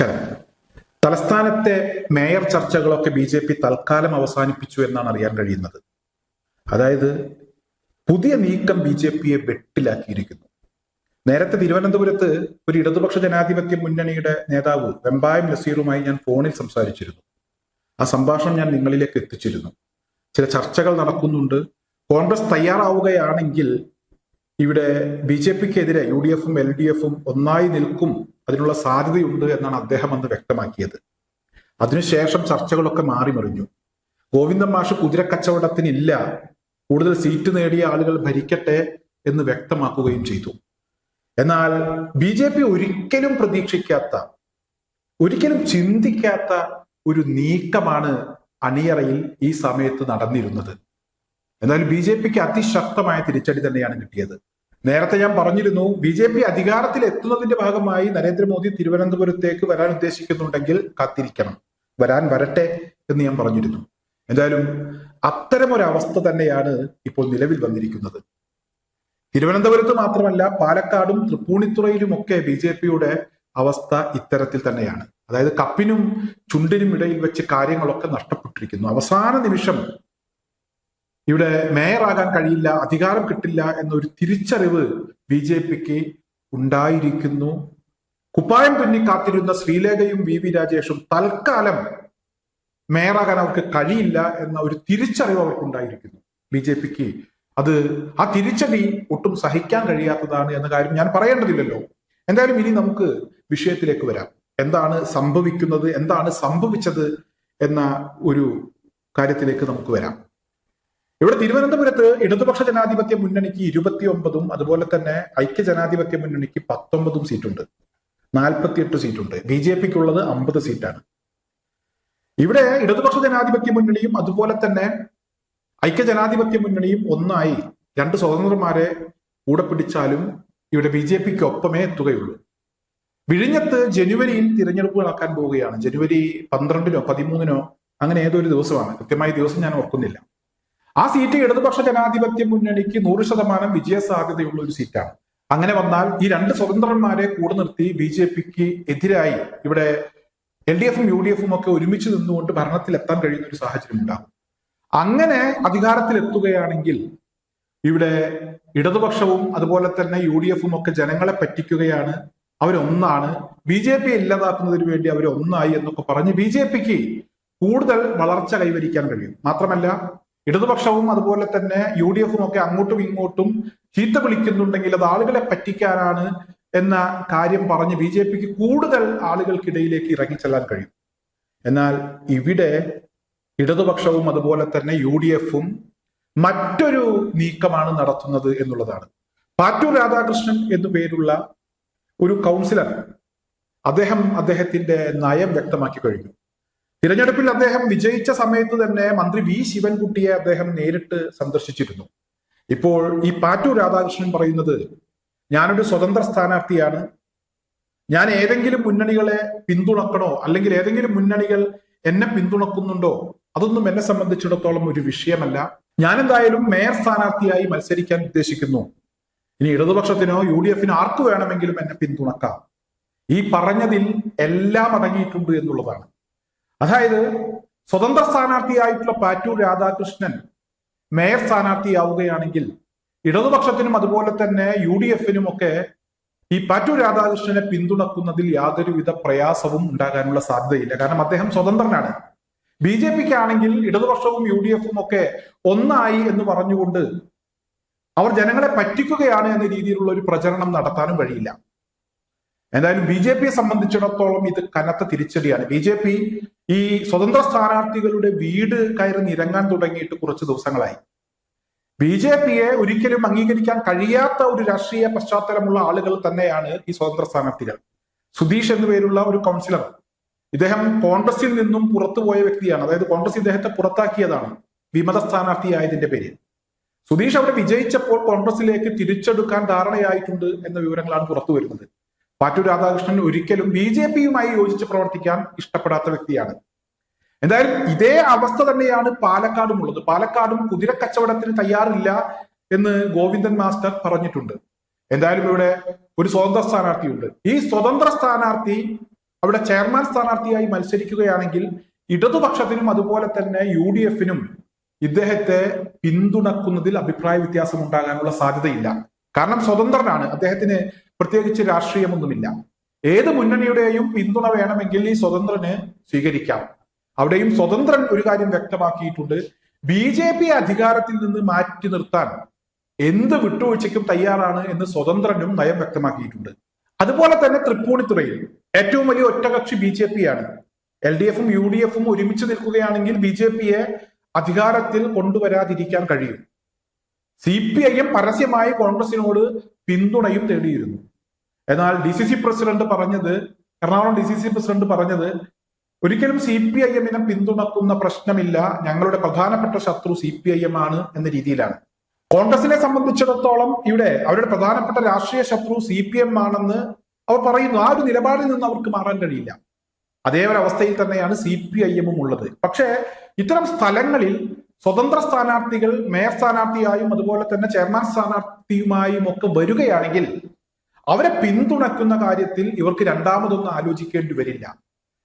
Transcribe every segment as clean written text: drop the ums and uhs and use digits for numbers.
നമസ്കാരം. തലസ്ഥാനത്തെ മേയർ ചർച്ചകളൊക്കെ ബി.ജെ.പി തൽക്കാലം അവസാനിപ്പിച്ചു എന്നാണ് അറിയാൻ കഴിയുന്നത്. അതായത് പുതിയ നീക്കം ബി.ജെ.പിയെ വെട്ടിലാക്കിയിരിക്കുന്നു. നേരത്തെ തിരുവനന്തപുരത്ത് ഒരു ഇടതുപക്ഷ ജനാധിപത്യ മുന്നണിയുടെ നേതാവ് വെമ്പായം നസീറുമായി ഞാൻ ഫോണിൽ സംസാരിച്ചിരുന്നു. ആ സംഭാഷണം ഞാൻ നിങ്ങളിലേക്ക് എത്തിച്ചിരുന്നു. ചില ചർച്ചകൾ നടക്കുന്നുണ്ട്. കോൺഗ്രസ് തയ്യാറാവുകയാണെങ്കിൽ ഇവിടെ ബി.ജെ.പിക്കെതിരെ UDF-ഉം LDF-ഉം ഒന്നായി നിൽക്കും, അതിനുള്ള സാധ്യതയുണ്ട് എന്നാണ് അദ്ദേഹം അന്ന് വ്യക്തമാക്കിയത്. അതിനുശേഷം ചർച്ചകളൊക്കെ മാറിമറിഞ്ഞു. ഗോവിന്ദൻ മാഷ് കുതിരക്കച്ചവടത്തിനില്ല, കൂടുതൽ സീറ്റ് നേടിയ ആളുകൾ ഭരിക്കട്ടെ എന്ന് വ്യക്തമാക്കുകയും ചെയ്തു. എന്നാൽ ബി.ജെ.പി ഒരിക്കലും പ്രതീക്ഷിക്കാത്ത, ഒരിക്കലും ചിന്തിക്കാത്ത ഒരു നീക്കമാണ് അണിയറയിൽ ഈ സമയത്ത് നടന്നിരുന്നത്. എന്നാൽ ബി.ജെ.പിക്ക് അതിശക്തമായ തിരിച്ചടി തന്നെയാണ് കിട്ടിയത്. നേരത്തെ ഞാൻ പറഞ്ഞിരുന്നു, ബി.ജെ.പി അധികാരത്തിൽ എത്തുന്നതിന്റെ ഭാഗമായി നരേന്ദ്രമോദി തിരുവനന്തപുരത്തേക്ക് വരാൻ ഉദ്ദേശിക്കുന്നുണ്ടെങ്കിൽ കാത്തിരിക്കണം, വരട്ടെ എന്ന് ഞാൻ പറഞ്ഞിരുന്നു. എന്തായാലും അത്തരമൊരവസ്ഥ തന്നെയാണ് ഇപ്പോൾ നിലവിൽ വന്നിരിക്കുന്നത്. തിരുവനന്തപുരത്ത് മാത്രമല്ല, പാലക്കാടും തൃപ്പൂണിത്തുറയിലുമൊക്കെ ബി.ജെ.പിയുടെ അവസ്ഥ ഇത്തരത്തിൽ തന്നെയാണ്. അതായത് കപ്പിനും ചുണ്ടിനും ഇടയിൽ വെച്ച് കാര്യങ്ങളൊക്കെ നഷ്ടപ്പെട്ടിരിക്കുന്നു. അവസാന നിമിഷം ഇവിടെ മേയറാകാൻ കഴിയില്ല, അധികാരം കിട്ടില്ല എന്നൊരു തിരിച്ചറിവ് ബി.ജെ.പിക്ക് ഉണ്ടായിരിക്കുന്നു. കുപ്പായം തുന്നി കാത്തിരുന്ന ശ്രീലേഖയും VV രാജേഷും തൽക്കാലം മേയറാകാൻ അവർക്ക് കഴിയില്ല എന്ന ഒരു തിരിച്ചറിവ് അവർക്കുണ്ടായിരിക്കുന്നു. ബി.ജെ.പിക്ക് ആ തിരിച്ചടി ഒട്ടും സഹിക്കാൻ കഴിയാത്തതാണ് എന്ന കാര്യം ഞാൻ പറയേണ്ടതില്ലല്ലോ. എന്തായാലും ഇനി നമുക്ക് വിഷയത്തിലേക്ക് വരാം. എന്താണ് സംഭവിക്കുന്നത്, എന്താണ് സംഭവിച്ചത് എന്ന ഒരു കാര്യത്തിലേക്ക് നമുക്ക് വരാം. ഇവിടെ തിരുവനന്തപുരത്ത് ഇടതുപക്ഷ ജനാധിപത്യ മുന്നണിക്ക് 29ഉം അതുപോലെ തന്നെ ഐക്യ ജനാധിപത്യ മുന്നണിക്ക് 19 സീറ്റുണ്ട്. 48 സീറ്റുണ്ട്. ബി.ജെ.പിക്കുള്ളത് 50 സീറ്റാണ്. ഇവിടെ ഇടതുപക്ഷ ജനാധിപത്യ മുന്നണിയും അതുപോലെ തന്നെ ഐക്യ ജനാധിപത്യ മുന്നണിയും ഒന്നായി 2 സ്വതന്ത്രന്മാരെ കൂടെ പിടിച്ചാലും ഇവിടെ ബി.ജെ.പിക്ക് ഒപ്പമേ എത്തുകയുള്ളൂ. വിഴിഞ്ഞത്ത് ജനുവരിയിൽ തിരഞ്ഞെടുപ്പ് നടക്കാൻ പോവുകയാണ്. ജനുവരി 12-നോ 13-നോ അങ്ങനെ ഏതൊരു ദിവസമാണ്, കൃത്യമായ ദിവസം ഞാൻ ഓർക്കുന്നില്ല. ആ സീറ്റ് ഇടതുപക്ഷ ജനാധിപത്യ മുന്നണിക്ക് 100% വിജയ സാധ്യതയുള്ള ഒരു സീറ്റാണ്. അങ്ങനെ വന്നാൽ ഈ 2 സ്വതന്ത്രന്മാരെ കൂടെ നിർത്തി ബി.ജെ.പിക്ക് എതിരായി ഇവിടെ LDF-ഉം UDF-ഉം ഒക്കെ ഒരുമിച്ച് നിന്നുകൊണ്ട് ഭരണത്തിൽ എത്താൻ കഴിയുന്ന ഒരു സാഹചര്യം ഉണ്ടാകും. അങ്ങനെ അധികാരത്തിലെത്തുകയാണെങ്കിൽ ഇവിടെ ഇടതുപക്ഷവും അതുപോലെ തന്നെ UDF-ഉം ഒക്കെ ജനങ്ങളെ പറ്റിക്കുകയാണ്, അവരൊന്നാണ്, ബി.ജെ.പി ഇല്ലാതാക്കുന്നതിന് വേണ്ടി അവരൊന്നായി എന്നൊക്കെ പറഞ്ഞ് ബി.ജെ.പിക്ക് കൂടുതൽ വളർച്ച കൈവരിക്കാൻ കഴിയും. മാത്രമല്ല ഇടതുപക്ഷവും അതുപോലെ തന്നെ UDF-ഉം ഒക്കെ അങ്ങോട്ടും ഇങ്ങോട്ടും ചീത്ത വിളിക്കുന്നുണ്ടെങ്കിൽ അത് ആളുകളെ പറ്റിക്കാനാണ് എന്ന കാര്യം പറഞ്ഞ് ബി.ജെ.പിക്ക് കൂടുതൽ ആളുകൾക്കിടയിലേക്ക് ഇറങ്ങിച്ചെല്ലാൻ കഴിയും. എന്നാൽ ഇവിടെ ഇടതുപക്ഷവും അതുപോലെ തന്നെ UDF-ഉം മറ്റൊരു നീക്കമാണ് നടത്തുന്നത് എന്നുള്ളതാണ്. പാറ്റൂർ രാധാകൃഷ്ണൻ എന്നു പേരുള്ള ഒരു കൗൺസിലർ, അദ്ദേഹത്തിന്റെ നയം വ്യക്തമാക്കി കഴിഞ്ഞു. തിരഞ്ഞെടുപ്പിൽ അദ്ദേഹം വിജയിച്ച സമയത്ത് തന്നെ മന്ത്രി V ശിവൻകുട്ടിയെ അദ്ദേഹം നേരിട്ട് സന്ദർശിച്ചിരുന്നു. ഇപ്പോൾ ഈ പാറ്റൂർ രാധാകൃഷ്ണൻ പറയുന്നത്, ഞാനൊരു സ്വതന്ത്ര സ്ഥാനാർത്ഥിയാണ്, ഞാൻ ഏതെങ്കിലും മുന്നണികളെ പിന്തുണക്കണോ അല്ലെങ്കിൽ ഏതെങ്കിലും മുന്നണികൾ എന്നെ പിന്തുണക്കുന്നുണ്ടോ അതൊന്നും എന്നെ സംബന്ധിച്ചിടത്തോളം ഒരു വിഷയമല്ല. ഞാൻ എന്തായാലും മേയർ സ്ഥാനാർത്ഥിയായി മത്സരിക്കാൻ ഉദ്ദേശിക്കുന്നു. ഇനി ഇടതുപക്ഷത്തിനോ UDF-നോ ആർക്കു വേണമെങ്കിലും എന്നെ പിന്തുണക്കാം. ഈ പറഞ്ഞതിൽ എല്ലാം അടങ്ങിയിട്ടുണ്ട് എന്നുള്ളതാണ്. അതായത് സ്വതന്ത്ര സ്ഥാനാർത്ഥിയായിട്ടുള്ള പാറ്റൂർ രാധാകൃഷ്ണൻ മേയർ സ്ഥാനാർത്ഥിയാവുകയാണെങ്കിൽ ഇടതുപക്ഷത്തിനും അതുപോലെ തന്നെ UDF-നും ഒക്കെ ഈ പാറ്റൂർ രാധാകൃഷ്ണനെ പിന്തുണക്കുന്നതിൽ യാതൊരുവിധ പ്രയാസവും ഉണ്ടാകാനുള്ള സാധ്യതയില്ല. കാരണം അദ്ദേഹം സ്വതന്ത്രനാണ്. ബി.ജെ.പിക്ക് ആണെങ്കിൽ ഇടതുപക്ഷവും UDF-ഉം ഒക്കെ ഒന്നായി എന്ന് പറഞ്ഞുകൊണ്ട് അവർ ജനങ്ങളെ പറ്റിക്കുകയാണ് എന്ന രീതിയിലുള്ള ഒരു പ്രചരണം നടത്താനും കഴിയില്ല. എന്തായാലും ബി.ജെ.പിയെ സംബന്ധിച്ചിടത്തോളം ഇത് കനത്ത തിരിച്ചടിയാണ്. ബി.ജെ.പി ഈ സ്വതന്ത്ര സ്ഥാനാർത്ഥികളുടെ വീട് കയറി നിരങ്ങാൻ തുടങ്ങിയിട്ട് കുറച്ച് ദിവസങ്ങളായി. ബി.ജെ.പിയെ ഒരിക്കലും അംഗീകരിക്കാൻ കഴിയാത്ത ഒരു രാഷ്ട്രീയ പശ്ചാത്തലമുള്ള ആളുകൾ തന്നെയാണ് ഈ സ്വതന്ത്ര സ്ഥാനാർത്ഥികൾ. സുധീഷ് എന്നു പേരുള്ള ഒരു കൗൺസിലർ, ഇദ്ദേഹം കോൺഗ്രസിൽ നിന്നും പുറത്തുപോയ വ്യക്തിയാണ്. അതായത് കോൺഗ്രസ് ഇദ്ദേഹത്തെ പുറത്താക്കിയതാണ് വിമത സ്ഥാനാർത്ഥിയായതിന്റെ പേരിൽ. സുധീഷ് അവിടെ വിജയിച്ചപ്പോൾ കോൺഗ്രസിലേക്ക് തിരിച്ചെടുക്കാൻ ധാരണയായിട്ടുണ്ട് എന്ന വിവരങ്ങളാണ് പുറത്തു വരുന്നത്. പാറ്റൂർ രാധാകൃഷ്ണൻ ഒരിക്കലും ബി.ജെ.പിയുമായി യോജിച്ച് പ്രവർത്തിക്കാൻ ഇഷ്ടപ്പെടാത്ത വ്യക്തിയാണ്. എന്തായാലും ഇതേ അവസ്ഥ തന്നെയാണ് പാലക്കാടും ഉള്ളത്. പാലക്കാടും കുതിരക്കച്ചവടത്തിന് തയ്യാറില്ല എന്ന് ഗോവിന്ദൻ മാസ്റ്റർ പറഞ്ഞിട്ടുണ്ട്. എന്തായാലും ഇവിടെ ഒരു സ്വതന്ത്ര സ്ഥാനാർത്ഥിയുണ്ട്. ഈ സ്വതന്ത്ര സ്ഥാനാർത്ഥി അവിടെ ചെയർമാൻ സ്ഥാനാർത്ഥിയായി മത്സരിക്കുകയാണെങ്കിൽ ഇടതുപക്ഷത്തിനും അതുപോലെ തന്നെ UDF-നും ഇദ്ദേഹത്തെ പിന്തുണക്കുന്നതിൽ അഭിപ്രായ വ്യത്യാസം ഉണ്ടാകാനുള്ള സാധ്യതയില്ല. കാരണം സ്വതന്ത്രനാണ്, അദ്ദേഹത്തിന് പ്രത്യേകിച്ച് രാഷ്ട്രീയമൊന്നുമില്ല. ഏത് മുന്നണിയുടെയും പിന്തുണ വേണമെങ്കിൽ ഈ സ്വതന്ത്രന് സ്വീകരിക്കാം. അവിടെയും സ്വതന്ത്രൻ ഒരു കാര്യം വ്യക്തമാക്കിയിട്ടുണ്ട്, BJP അധികാരത്തിൽ നിന്ന് മാറ്റി നിർത്താൻ എന്ത് വിട്ടുവീഴ്ചയ്ക്കും തയ്യാറാണ് എന്ന് സ്വതന്ത്രനും നയം വ്യക്തമാക്കിയിട്ടുണ്ട്. അതുപോലെ തന്നെ തൃപ്പൂണിത്തുറയിൽ ഏറ്റവും വലിയ ഒറ്റകക്ഷി BJP ആണ്. LDF-ഉം UDF-ഉം ഒരുമിച്ച് നിൽക്കുകയാണെങ്കിൽ BJP-യെ അധികാരത്തിൽ കൊണ്ടുവരാതിരിക്കാൻ കഴിയും. CPIM പരസ്യമായി കോൺഗ്രസിനോട് പിന്തുണയും തേടിയിരുന്നു. എന്നാൽ DCC പ്രസിഡന്റ് പറഞ്ഞത്, എറണാകുളം DCC പ്രസിഡന്റ് പറഞ്ഞത്, ഒരിക്കലും CPIM-നെ പിന്തുണക്കുന്ന പ്രശ്നമില്ല, ഞങ്ങളുടെ പ്രധാനപ്പെട്ട ശത്രു CPIM ആണ് എന്ന രീതിയിലാണ്. കോൺഗ്രസിനെ സംബന്ധിച്ചിടത്തോളം ഇവിടെ അവരുടെ പ്രധാനപ്പെട്ട രാഷ്ട്രീയ ശത്രു CPM ആണെന്ന് അവർ പറയുന്നു. ആ ഒരു നിലപാടിൽ നിന്ന് അവർക്ക് മാറാൻ കഴിയില്ല. അതേ ഒരു അവസ്ഥയിൽ തന്നെയാണ് CPIM-ഉം ഉള്ളത്. പക്ഷേ ഇത്തരം സ്ഥലങ്ങളിൽ സ്വതന്ത്ര സ്ഥാനാർത്ഥികൾ മേയർ സ്ഥാനാർത്ഥിയായും അതുപോലെ തന്നെ ചെയർമാൻ സ്ഥാനാർത്ഥിയുമായും ഒക്കെ വരികയാണെങ്കിൽ അവരെ പിന്തുണക്കുന്ന കാര്യത്തിൽ ഇവർക്ക് രണ്ടാമതൊന്നും ആലോചിക്കേണ്ടി വരില്ല.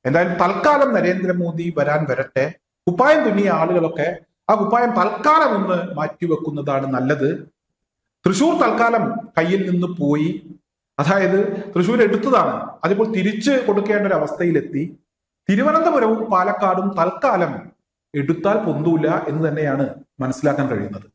എന്തായാലും തൽക്കാലം നരേന്ദ്രമോദി വരട്ടെ. കുപ്പായം തുന്നിയ ആളുകളൊക്കെ ആ കുപ്പായം തൽക്കാലം ഒന്ന് മാറ്റിവെക്കുന്നതാണ് നല്ലത്. തൃശൂർ തൽക്കാലം കയ്യിൽ നിന്ന് പോയി, അതായത് തൃശ്ശൂർ എടുത്തതാണ്, അതിപ്പോൾ തിരിച്ചു കൊടുക്കേണ്ട ഒരു അവസ്ഥയിലെത്തി. തിരുവനന്തപുരവും പാലക്കാടും തൽക്കാലം എടുത്താൽ പൊന്തൂല എന്ന് തന്നെയാണ് മനസ്സിലാക്കാൻ കഴിയുന്നത്.